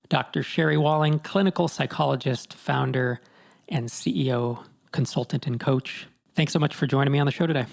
Dr. Sherry Walling, clinical psychologist, founder, and CEO, consultant, and coach. Thanks so much for joining me on the show today.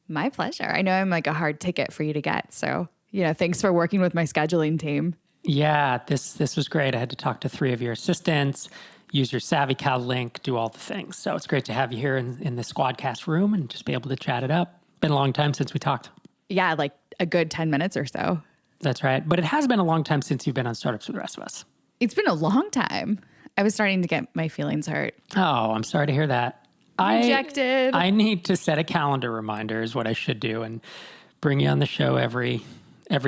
My pleasure. I know I'm like a hard ticket for you to get. So, thanks for working with my scheduling team. Yeah, this was great. I had to talk to 3 of your assistants, use your SavvyCal link, do all the things. So it's great to have you here in the Squadcast room and just be able to chat it up. Been a long time since we talked. Yeah, like a good 10 minutes or so. That's right. But it has been a long time since you've been on Startups with the Rest of Us. It's been a long time. I was starting to get my feelings hurt. Oh, I'm sorry to hear that. Rejected. I need to set a calendar reminder is what I should do and bring you on the show every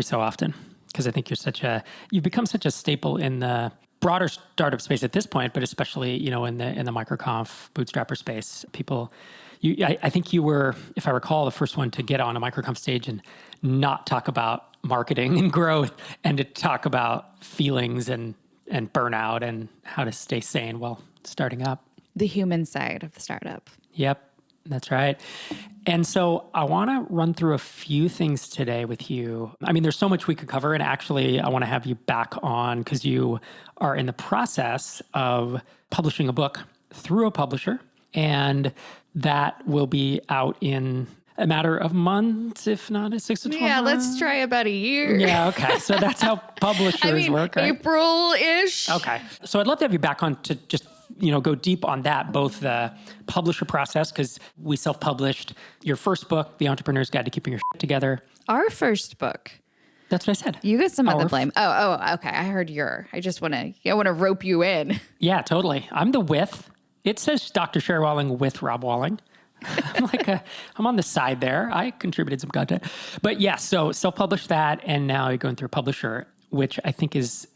so often. Because I think you've become such a staple in the broader startup space at this point, but especially, in the microconf bootstrapper space. I think you were, if I recall, the first one to get on a microconf stage and not talk about marketing and growth and to talk about feelings and burnout and how to stay sane while starting up. The human side of the startup. Yep, that's right. And so I want to run through a few things today with you. I mean, there's so much we could cover. And actually, I want to have you back on because you are in the process of publishing a book through a publisher. And that will be out in a matter of months, if not 6 to 12 Yeah, months. let's try about a year. Yeah, okay. So that's how publishers work, right? April-ish. Okay. So I'd love to have you back on to just, go deep on that, both the publisher process, because we self-published your first book, The Entrepreneur's Guide to Keeping Your Shit Together. Our first book. That's what I said. You get some of the blame. Okay. I heard I just want to rope you in. Yeah, totally. I'm the with. It says Dr. Sherry Walling with Rob Walling. I'm on the side there. I contributed some content. But yeah, so self-published that, and now you're going through a publisher, which I think is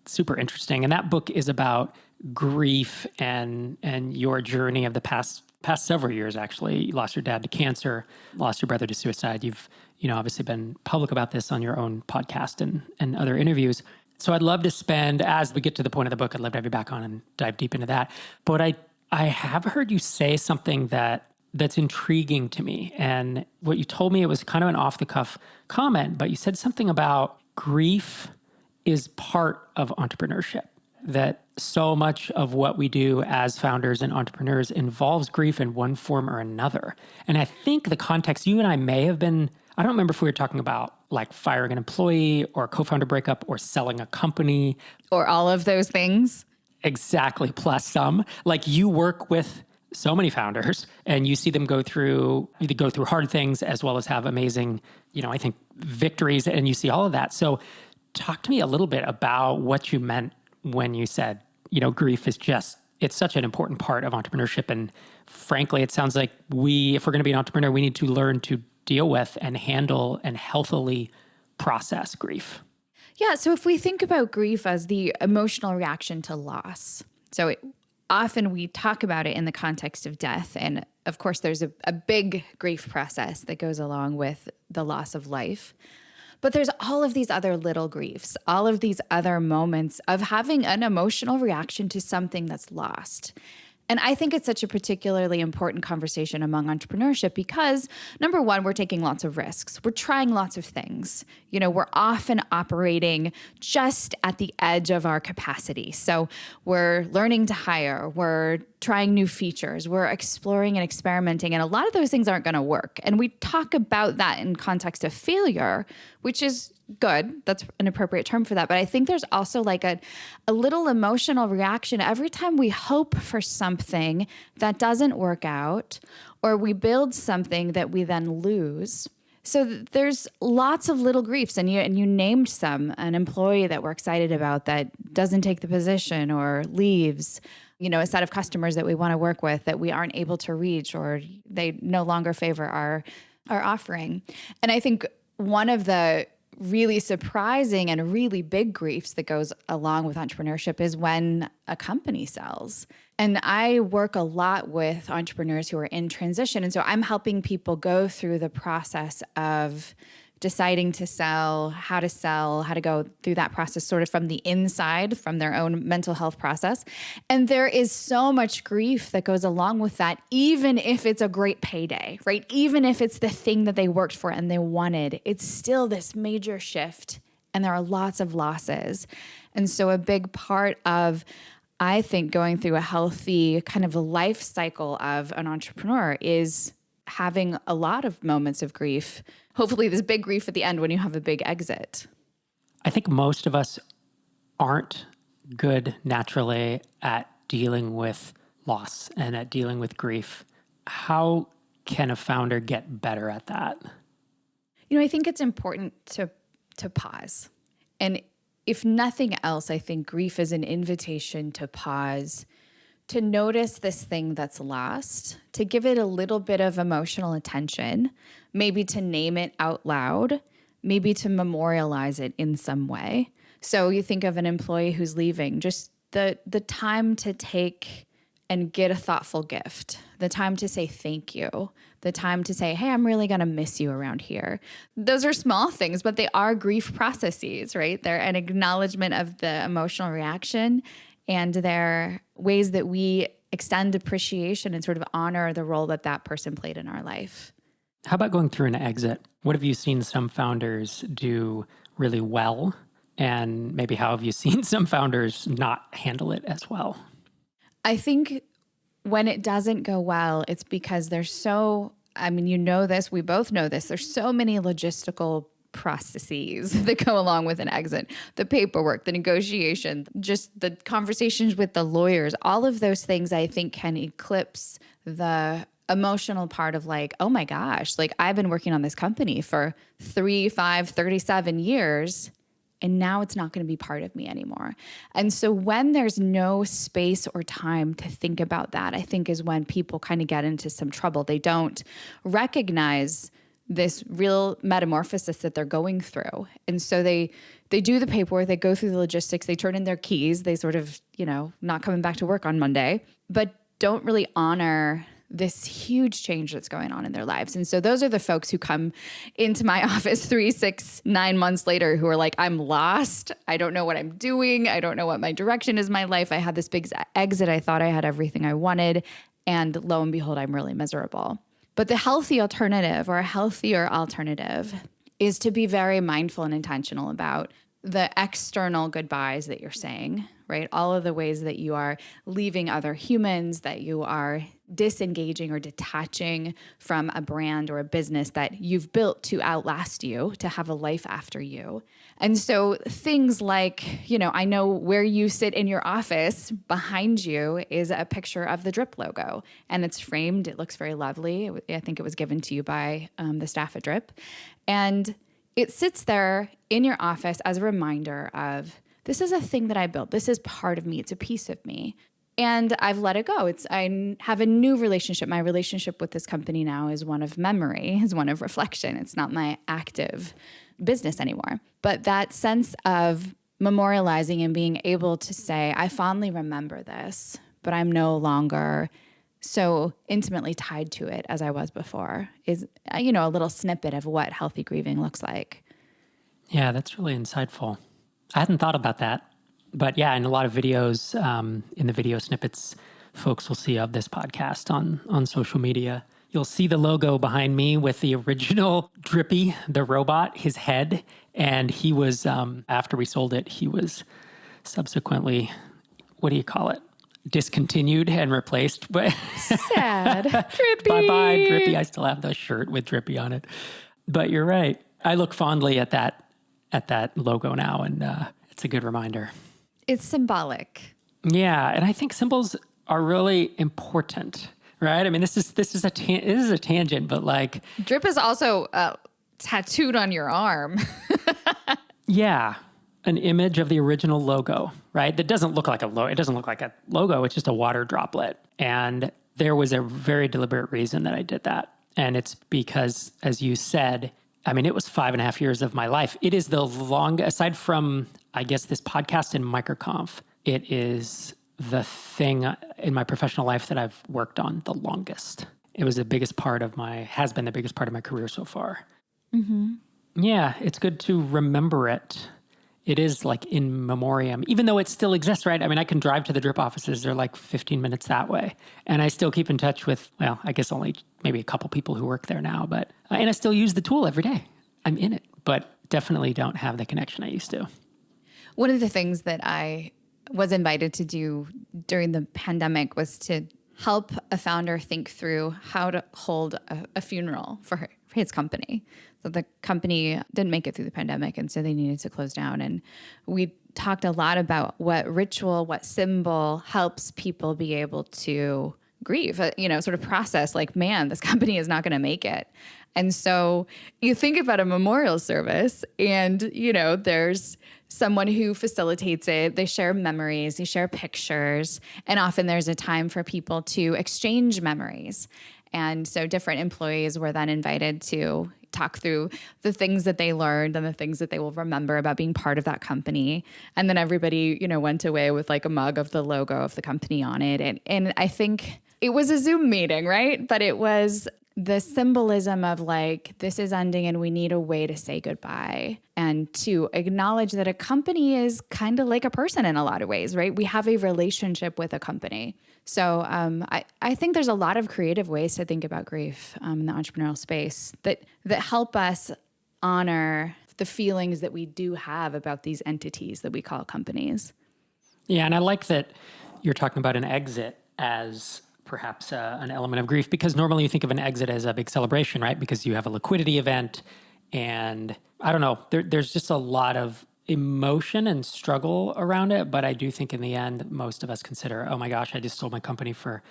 super interesting. And that book is about grief and your journey of the past several years, actually. You lost your dad to cancer, lost your brother to suicide. You've, obviously been public about this on your own podcast and other interviews. So I'd love to spend, as we get to the point of the book, I'd love to have you back on and dive deep into that. But I have heard you say something that's intriguing to me. And what you told me, it was kind of an off-the-cuff comment, but you said something about grief is part of entrepreneurship, that so much of what we do as founders and entrepreneurs involves grief in one form or another. And I think the context, you and I may have been, I don't remember if we were talking about like firing an employee or a co-founder breakup or selling a company. Or all of those things. Exactly, plus some. Like you work with so many founders and you see them go through hard things as well as have amazing, I think victories, and you see all of that. So talk to me a little bit about what you meant when you said, grief is it's such an important part of entrepreneurship. And frankly, it sounds like if we're going to be an entrepreneur, we need to learn to deal with and handle and healthily process grief. Yeah. So if we think about grief as the emotional reaction to loss, often we talk about it in the context of death. And of course, there's a big grief process that goes along with the loss of life. But there's all of these other little griefs, all of these other moments of having an emotional reaction to something that's lost. And I think it's such a particularly important conversation among entrepreneurship because, number one, we're taking lots of risks. We're trying lots of things. We're often operating just at the edge of our capacity. So we're learning to hire. We're trying new features. We're exploring and experimenting. And a lot of those things aren't going to work. And we talk about that in context of failure, which is good. That's an appropriate term for that. But I think there's also like a little emotional reaction every time we hope for something that doesn't work out, or we build something that we then lose. So there's lots of little griefs, and you named some, an employee that we're excited about that doesn't take the position or leaves, a set of customers that we want to work with that we aren't able to reach, or they no longer favor our offering. And I think one of the really surprising and really big griefs that goes along with entrepreneurship is when a company sells. And I work a lot with entrepreneurs who are in transition. And so I'm helping people go through the process of deciding to sell, how to go through that process sort of from the inside, from their own mental health process. And there is so much grief that goes along with that, even if it's a great payday, right? Even if it's the thing that they worked for and they wanted, it's still this major shift. And there are lots of losses. And so a big part of, I think, going through a healthy kind of a life cycle of an entrepreneur is having a lot of moments of grief. Hopefully this big grief at the end when you have a big exit. I think most of us aren't good naturally at dealing with loss and at dealing with grief. How can a founder get better at that? I think it's important to pause. And if nothing else, I think grief is an invitation to pause, to notice this thing that's lost, to give it a little bit of emotional attention, maybe to name it out loud, maybe to memorialize it in some way. So you think of an employee who's leaving, just the time to take and get a thoughtful gift, the time to say thank you, the time to say, hey, I'm really going to miss you around here. Those are small things, but they are grief processes, right? They're an acknowledgement of the emotional reaction, and they're ways that we extend appreciation and sort of honor the role that that person played in our life. How about going through an exit? What have you seen some founders do really well? And maybe how have you seen some founders not handle it as well? I think when it doesn't go well, it's because there's this, we both know this, there's so many logistical processes that go along with an exit. The paperwork, the negotiation, just the conversations with the lawyers, all of those things I think can eclipse the emotional part of like, oh my gosh, like I've been working on this company for 37 years. And now it's not going to be part of me anymore. And so when there's no space or time to think about that, I think is when people kind of get into some trouble. They don't recognize this real metamorphosis that they're going through. And so they do the paperwork, they go through the logistics, they turn in their keys, they sort of, not coming back to work on Monday, but don't really honor this huge change that's going on in their lives. And so those are the folks who come into my office 3, 6, 9 months later who are like, I'm lost. I don't know what I'm doing. I don't know what my direction is in my life. I had this big exit. I thought I had everything I wanted. And lo and behold, I'm really miserable. But the healthy alternative, or a healthier alternative, is to be very mindful and intentional about the external goodbyes that you're saying, right? All of the ways that you are leaving other humans, that you are disengaging or detaching from a brand or a business that you've built to outlast you, to have a life after you. And so things like, I know where you sit in your office, behind you is a picture of the Drip logo, and it's framed. It looks very lovely. I think it was given to you by the staff at Drip. And it sits there in your office as a reminder of, this is a thing that I built. This is part of me. It's a piece of me. And I've let it go. I have a new relationship. My relationship with this company now is one of memory, is one of reflection. It's not my active business anymore. But that sense of memorializing and being able to say, I fondly remember this, but I'm no longer so intimately tied to it as I was before, is, a little snippet of what healthy grieving looks like. Yeah, that's really insightful. I hadn't thought about that. But yeah, in a lot of videos, in the video snippets folks will see of this podcast on social media, you'll see the logo behind me with the original Drippy, the robot, his head. And he was, after we sold it, he was subsequently, what do you call it? Discontinued and replaced. But sad. Drippy. Bye-bye, Drippy. I still have the shirt with Drippy on it. But you're right. I look fondly at that logo now, and it's a good reminder. It's symbolic. Yeah, and I think symbols are really important, right? I mean, this is a tangent, but like Drip is also tattooed on your arm. Yeah, an image of the original logo, right? That doesn't look like a logo. It doesn't look like a logo. It's just a water droplet. And there was a very deliberate reason that I did that. And it's because, as you said, I mean, it was 5.5 years of my life. It is the longest, aside from, I guess, this podcast and MicroConf, it is the thing in my professional life that I've worked on the longest. It was the biggest part of has been the biggest part of my career so far. Mm-hmm. Yeah, it's good to remember it. It is like in memoriam, even though it still exists, right? I mean, I can drive to the Drip offices. They're like 15 minutes that way. And I still keep in touch with, well, I guess only maybe a couple people who work there now, but, and I still use the tool every day. I'm in it, but definitely don't have the connection I used to. One of the things that I was invited to do during the pandemic was to help a founder think through how to hold a funeral for his company. So the company didn't make it through the pandemic, and so they needed to close down. And we talked a lot about what ritual, what symbol helps people be able to grieve, sort of process like, man, this company is not going to make it. And so you think about a memorial service and, there's someone who facilitates it. They share memories, they share pictures, and often there's a time for people to exchange memories. And so different employees were then invited to talk through the things that they learned and the things that they will remember about being part of that company. And then everybody, went away with like a mug of the logo of the company on it. And I think it was a Zoom meeting, right? But it was the symbolism of like, this is ending and we need a way to say goodbye, and to acknowledge that a company is kind of like a person in a lot of ways, right? We have a relationship with a company. So I think there's a lot of creative ways to think about grief in the entrepreneurial space that help us honor the feelings that we do have about these entities that we call companies. Yeah, and I like that you're talking about an exit as perhaps an element of grief, because normally you think of an exit as a big celebration, right? Because you have a liquidity event, and I don't know, there's just a lot of emotion and struggle around it. But I do think in the end, most of us consider, oh my gosh, I just sold my company for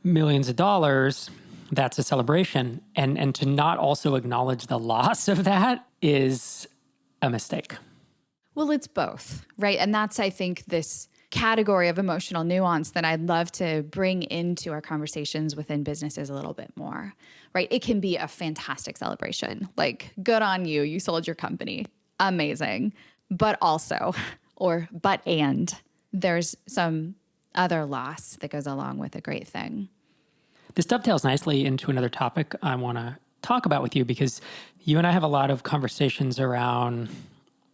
millions of dollars. That's a celebration. And to not also acknowledge the loss of that is a mistake. Well, it's both, right? And that's, I think, this category of emotional nuance that I'd love to bring into our conversations within businesses a little bit more, right? It can be a fantastic celebration, like, good on you, you sold your company, amazing. But also, there's some other loss that goes along with a great thing. This dovetails nicely into another topic I want to talk about with you, because you and I have a lot of conversations around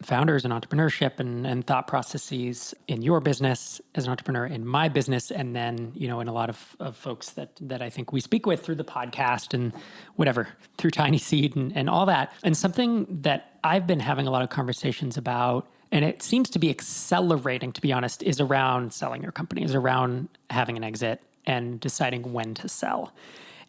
founders and entrepreneurship and thought processes in your business as an entrepreneur, in my business, and then, in a lot of folks that I think we speak with through the podcast and whatever, through Tiny Seed and all that. And something that I've been having a lot of conversations about, and it seems to be accelerating, to be honest, is around selling your company, is around having an exit and deciding when to sell.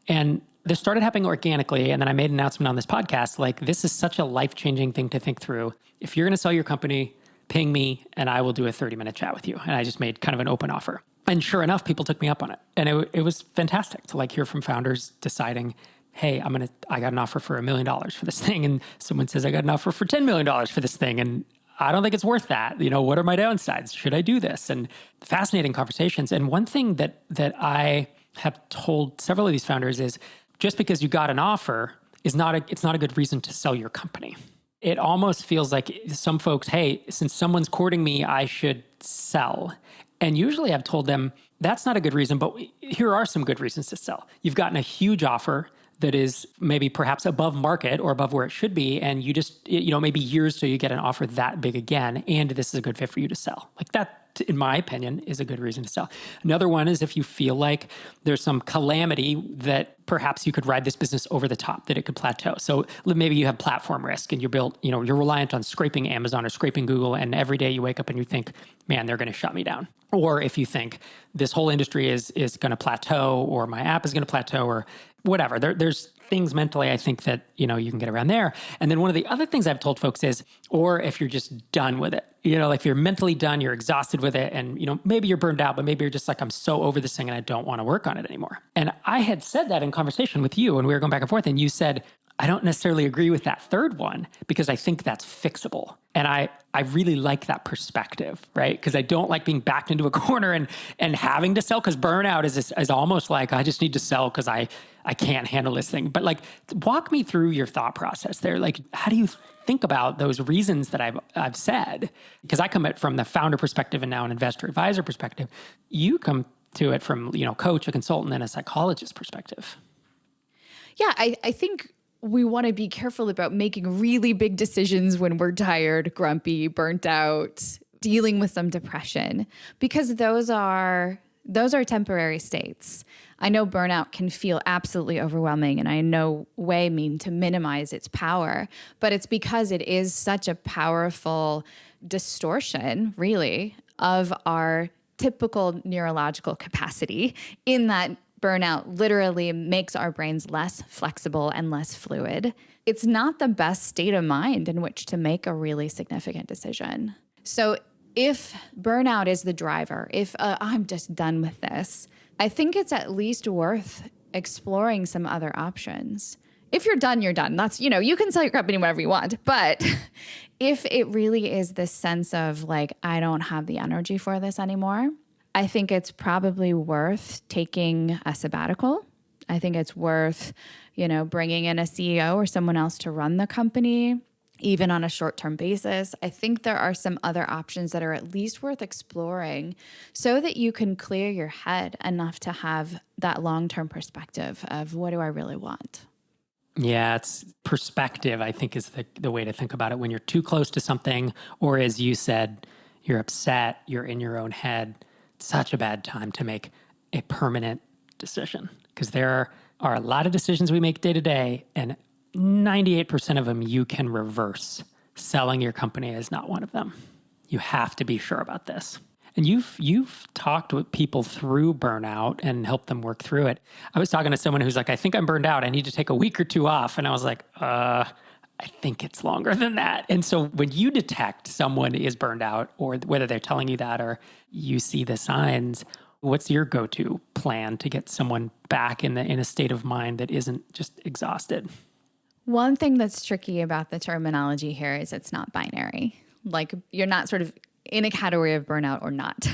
And this started happening organically, and then I made an announcement on this podcast, like, this is such a life-changing thing to think through. If you're going to sell your company, ping me, and I will do a 30-minute chat with you. And I just made kind of an open offer. And sure enough, people took me up on it. And it was fantastic to hear from founders deciding, hey, I got an offer for $1 million for this thing. And someone says, I got an offer for $10 million for this thing. And I don't think it's worth that. What are my downsides? Should I do this? And fascinating conversations. And one thing that I have told several of these founders is, just because you got an offer it's not a good reason to sell your company. It almost feels like some folks, hey, since someone's courting me, I should sell. And usually I've told them that's not a good reason, but here are some good reasons to sell. You've gotten a huge offer that is maybe perhaps above market or above where it should be. And you just, maybe years till you get an offer that big again. And this is a good fit for you to sell. Like that, in my opinion, is a good reason to sell. Another one is if you feel like there's some calamity that perhaps you could ride this business over the top, that it could plateau. So maybe you have platform risk and you're reliant on scraping Amazon or scraping Google. And every day you wake up and you think, man, they're going to shut me down. Or if you think this whole industry is going to plateau, or my app is going to plateau, or whatever. There's things mentally, I think, that, you can get around there. And then one of the other things I've told folks is, or if you're just done with it, like if you're mentally done, you're exhausted with it, and, maybe you're burned out, but maybe you're just like, I'm so over this thing and I don't want to work on it anymore. And I had said that in conversation with you when we were going back and forth, and you said, I don't necessarily agree with that third one because I think that's fixable. And I really like that perspective, right? Because I don't like being backed into a corner and having to sell, because burnout is almost like I just need to sell because I can't handle this thing. But walk me through your thought process there. How do you think about those reasons that I've said? Because I come at from the founder perspective and now an investor advisor perspective. You come to it from, coach, a consultant, and a psychologist perspective. Yeah, I think we want to be careful about making really big decisions when we're tired, grumpy, burnt out, dealing with some depression, because those are temporary states. I know burnout can feel absolutely overwhelming, and I in no way mean to minimize its power, but it's because it is such a powerful distortion, really, of our typical neurological capacity, in that burnout literally makes our brains less flexible and less fluid. It's not the best state of mind in which to make a really significant decision. So if burnout is the driver, if I'm just done with this, I think it's at least worth exploring some other options. If you're done, you're done. That's, you can sell your company whatever you want. But if it really is this sense of like, I don't have the energy for this anymore, I think it's probably worth taking a sabbatical. I think it's worth, bringing in a CEO or someone else to run the company, even on a short-term basis. I think there are some other options that are at least worth exploring so that you can clear your head enough to have that long-term perspective of what do I really want? Yeah, it's perspective, I think, is the way to think about it. When you're too close to something, or as you said, you're upset, you're in your own head, it's such a bad time to make a permanent decision, because there are a lot of decisions we make day to day, and 98% of them you can reverse. Selling your company is not one of them. You have to be sure about this. And you've talked with people through burnout and helped them work through it. I was talking to someone who's like, I think I'm burned out. I need to take a week or two off. And I was like, I think it's longer than that. And so when you detect someone is burned out, or whether they're telling you that or you see the signs, what's your go-to plan to get someone back in a state of mind that isn't just exhausted? One thing that's tricky about the terminology here is it's not binary. Like, you're not sort of in a category of burnout or not.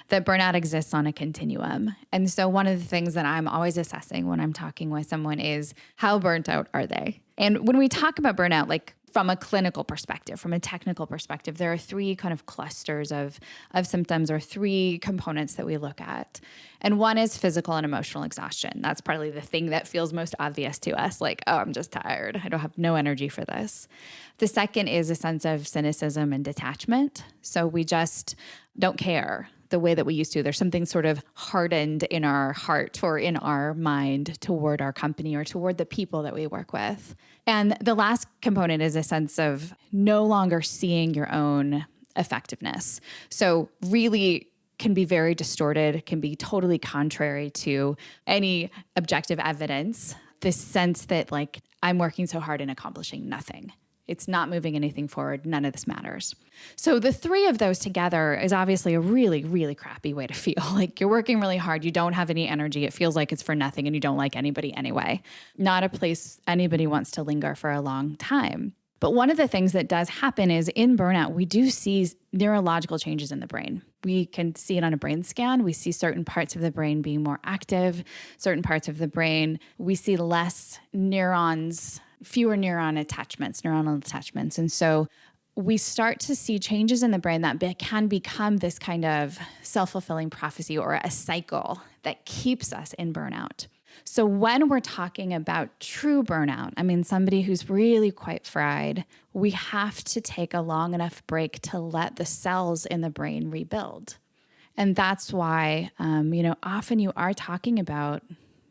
That burnout exists on a continuum. And so one of the things that I'm always assessing when I'm talking with someone is, how burnt out are they? And when we talk about burnout, like from a clinical perspective, from a technical perspective, there are three kind of clusters of symptoms, or three components that we look at. And one is physical and emotional exhaustion. That's probably the thing that feels most obvious to us, like, oh, I'm just tired. I don't have no energy for this. The second is a sense of cynicism and detachment. So we just don't care the way that we used to. There's something sort of hardened in our heart or in our mind toward our company or toward the people that we work with. And the last component is a sense of no longer seeing your own effectiveness. So really can be very distorted, can be totally contrary to any objective evidence. This sense that, like, I'm working so hard and accomplishing nothing. It's not moving anything forward. None of this matters. So the three of those together is obviously a really, really crappy way to feel. Like, you're working really hard. You don't have any energy. It feels like it's for nothing, and you don't like anybody anyway. Not a place anybody wants to linger for a long time. But one of the things that does happen is, in burnout, we do see neurological changes in the brain. We can see it on a brain scan. We see certain parts of the brain being more active, certain parts of the brain. We see less neurons, fewer neuronal attachments. And so we start to see changes in the brain that can become this kind of self-fulfilling prophecy, or a cycle that keeps us in burnout. So when we're talking about true burnout, I mean, somebody who's really quite fried, we have to take a long enough break to let the cells in the brain rebuild. And that's why, often you are talking about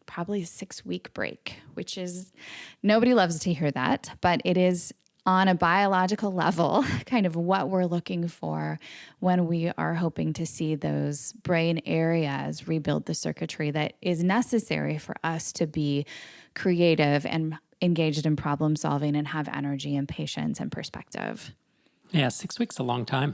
probably a 6-week break, which is, nobody loves to hear that, but it is on a biological level kind of what we're looking for when we are hoping to see those brain areas rebuild the circuitry that is necessary for us to be creative and engaged in problem solving and have energy and patience and perspective. Yeah, 6 weeks is a long time.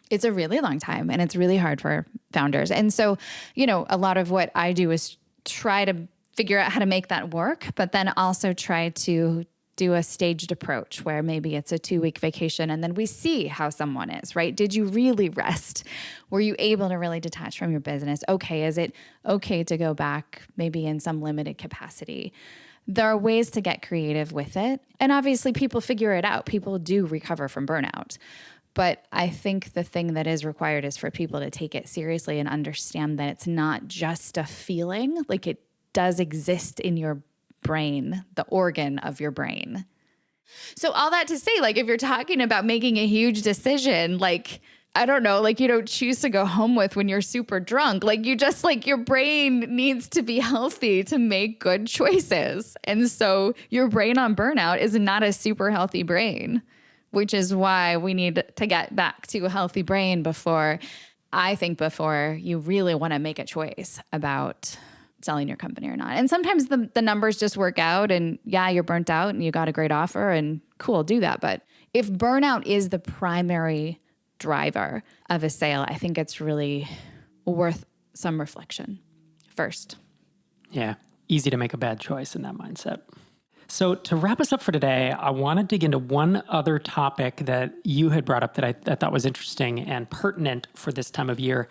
It's a really long time, and it's really hard for founders. And so, a lot of what I do is try to figure out how to make that work, but then also try to do a staged approach where maybe it's a 2-week vacation, and then we see how someone is, right? Did you really rest? Were you able to really detach from your business? Okay, is it okay to go back maybe in some limited capacity? There are ways to get creative with it. And obviously people figure it out. People do recover from burnout. But I think the thing that is required is for people to take it seriously and understand that it's not just a feeling, like it does exist in your brain, the organ of your brain. So all that to say, like, if you're talking about making a huge decision, like, I don't know, like, you don't choose to go home with when you're super drunk. Like, you just, like, your brain needs to be healthy to make good choices. And so your brain on burnout is not a super healthy brain. which is why we need to get back to a healthy brain before you really want to make a choice about selling your company or not. And sometimes the numbers just work out and yeah, you're burnt out and you got a great offer and cool, do that. But if burnout is the primary driver of a sale, I think it's really worth some reflection first. Yeah, easy to make a bad choice in that mindset. So to wrap us up for today, I want to dig into one other topic that you had brought up that I thought was interesting and pertinent for this time of year.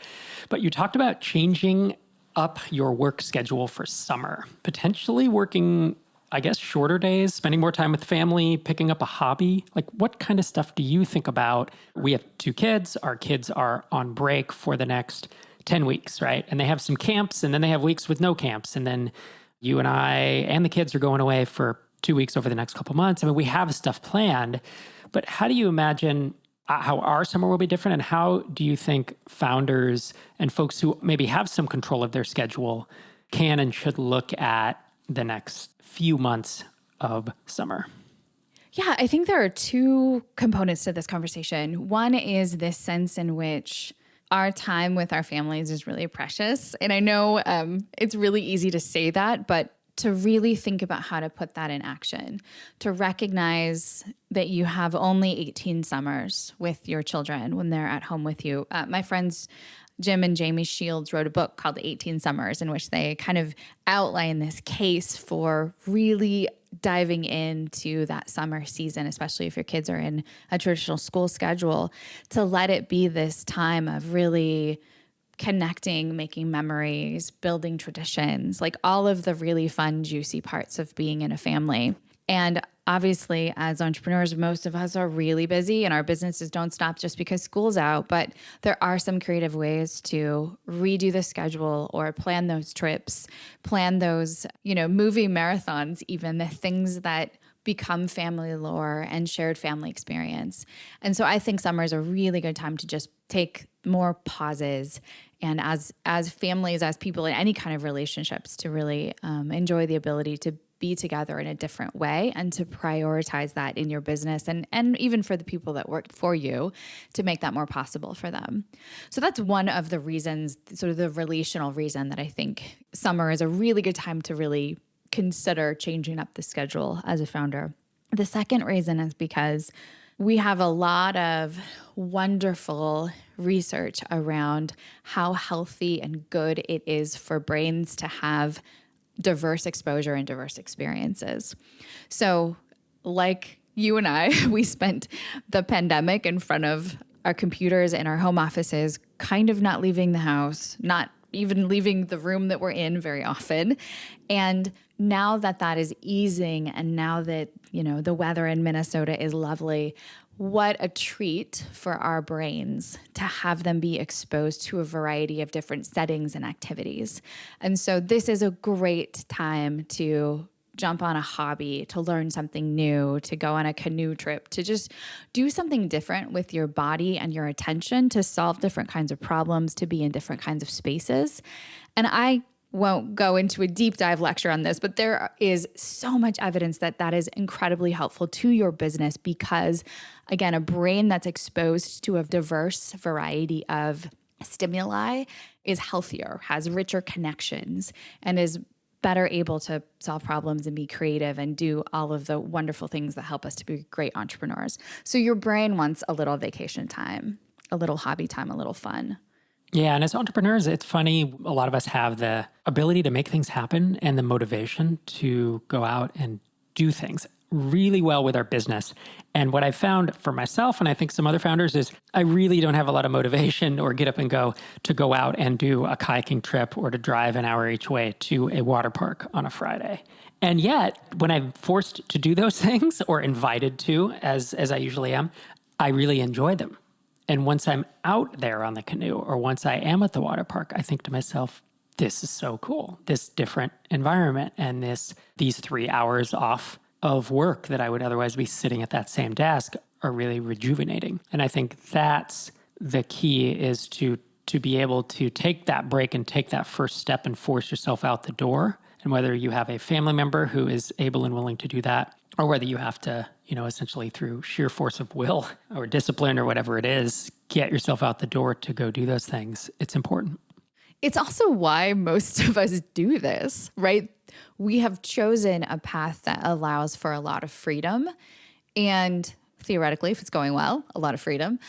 But you talked about changing up your work schedule for summer, potentially working, I guess, shorter days, spending more time with family, picking up a hobby. Like, what kind of stuff do you think about? We have 2 kids. Our kids are on break for the next 10 weeks, right? And they have some camps, and then they have weeks with no camps. And then you and I and the kids are going away for 2 weeks over the next couple months. I mean, we have stuff planned, but how do you imagine how our summer will be different? And how do you think founders and folks who maybe have some control of their schedule can and should look at the next few months of summer? Yeah, I think there are 2 components to this conversation. One is this sense in which our time with our families is really precious. And I know it's really easy to say that, but to really think about how to put that in action, to recognize that you have only 18 summers with your children when they're at home with you. My friends Jim and Jamie Shields wrote a book called 18 Summers in which they kind of outline this case for really diving into that summer season, especially if your kids are in a traditional school schedule, to let it be this time of really connecting, making memories, building traditions, like all of the really fun, juicy parts of being in a family. And obviously, as entrepreneurs, most of us are really busy and our businesses don't stop just because school's out, but there are some creative ways to redo the schedule or plan those trips, plan those, movie marathons, even the things that become family lore and shared family experience. And so I think summer is a really good time to just take more pauses and as families, as people in any kind of relationships, to really enjoy the ability to be together in a different way and to prioritize that in your business and even for the people that work for you, to make that more possible for them. So that's one of the reasons, sort of the relational reason, that I think summer is a really good time to really consider changing up the schedule as a founder. The second reason is because we have a lot of wonderful research around how healthy and good it is for brains to have diverse exposure and diverse experiences. So like you and I, we spent the pandemic in front of our computers in our home offices, kind of not leaving the house, not even leaving the room that we're in very often. And now that that is easing, and now that, the weather in Minnesota is lovely, what a treat for our brains to have them be exposed to a variety of different settings and activities. And so this is a great time to jump on a hobby, to learn something new, to go on a canoe trip, to just do something different with your body and your attention, to solve different kinds of problems, to be in different kinds of spaces. And I won't go into a deep dive lecture on this, but there is so much evidence that that is incredibly helpful to your business because, again, a brain that's exposed to a diverse variety of stimuli is healthier, has richer connections, and is better able to solve problems and be creative and do all of the wonderful things that help us to be great entrepreneurs. So your brain wants a little vacation time, a little hobby time, a little fun. Yeah, and as entrepreneurs, it's funny, a lot of us have the ability to make things happen and the motivation to go out and do things really well with our business. And what I found for myself, and I think some other founders, is I really don't have a lot of motivation or get up and go to go out and do a kayaking trip or to drive an hour each way to a water park on a Friday. And yet, when I'm forced to do those things or invited to, as I usually am, I really enjoy them. And once I'm out there on the canoe or once I am at the water park, I think to myself, this is so cool, this different environment and these 3 hours off of work that I would otherwise be sitting at that same desk are really rejuvenating. And I think that's the key, is to be able to take that break and take that first step and force yourself out the door. And whether you have a family member who is able and willing to do that, or whether you have to essentially through sheer force of will or discipline or whatever it is, get yourself out the door to go do those things. It's important. It's also why most of us do this, right? We have chosen a path that allows for a lot of freedom and theoretically, if it's going well, a lot of freedom.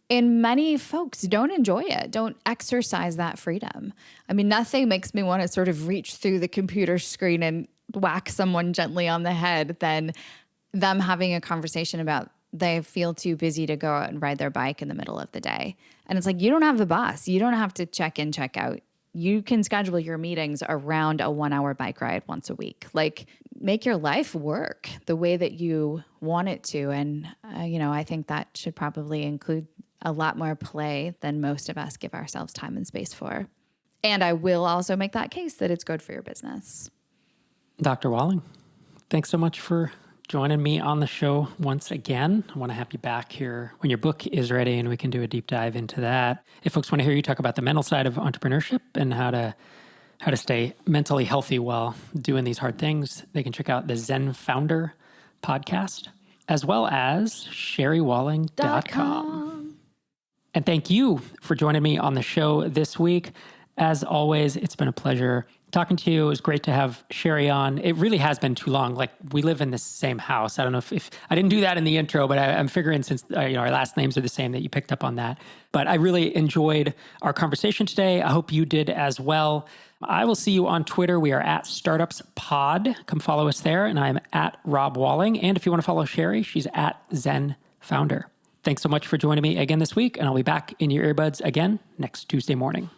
And many folks don't enjoy it, don't exercise that freedom. I mean, nothing makes me want to sort of reach through the computer screen and whack someone gently on the head than them having a conversation about they feel too busy to go out and ride their bike in the middle of the day. And it's like, you don't have the boss. You don't have to check in, check out. You can schedule your meetings around a 1-hour bike ride once a week. Like, make your life work the way that you want it to. And, I think that should probably include a lot more play than most of us give ourselves time and space for. And I will also make that case that it's good for your business. Dr. Walling, thanks so much for joining me on the show once again. I want to have you back here when your book is ready and we can do a deep dive into that. If folks want to hear you talk about the mental side of entrepreneurship and how to stay mentally healthy while doing these hard things, they can check out the Zen Founder podcast, as well as sherrywalling.com. And thank you for joining me on the show this week. As always, it's been a pleasure talking to you. It was great to have Sherry on. It really has been too long. Like, we live in the same house. I don't know if I didn't do that in the intro, but I'm figuring since our last names are the same that you picked up on that. But I really enjoyed our conversation today. I hope you did as well. I will see you on Twitter. We are at StartupsPod. Come follow us there. And I'm at Rob Walling. And if you want to follow Sherry, she's at Zen Founder. Thanks so much for joining me again this week. And I'll be back in your earbuds again next Tuesday morning.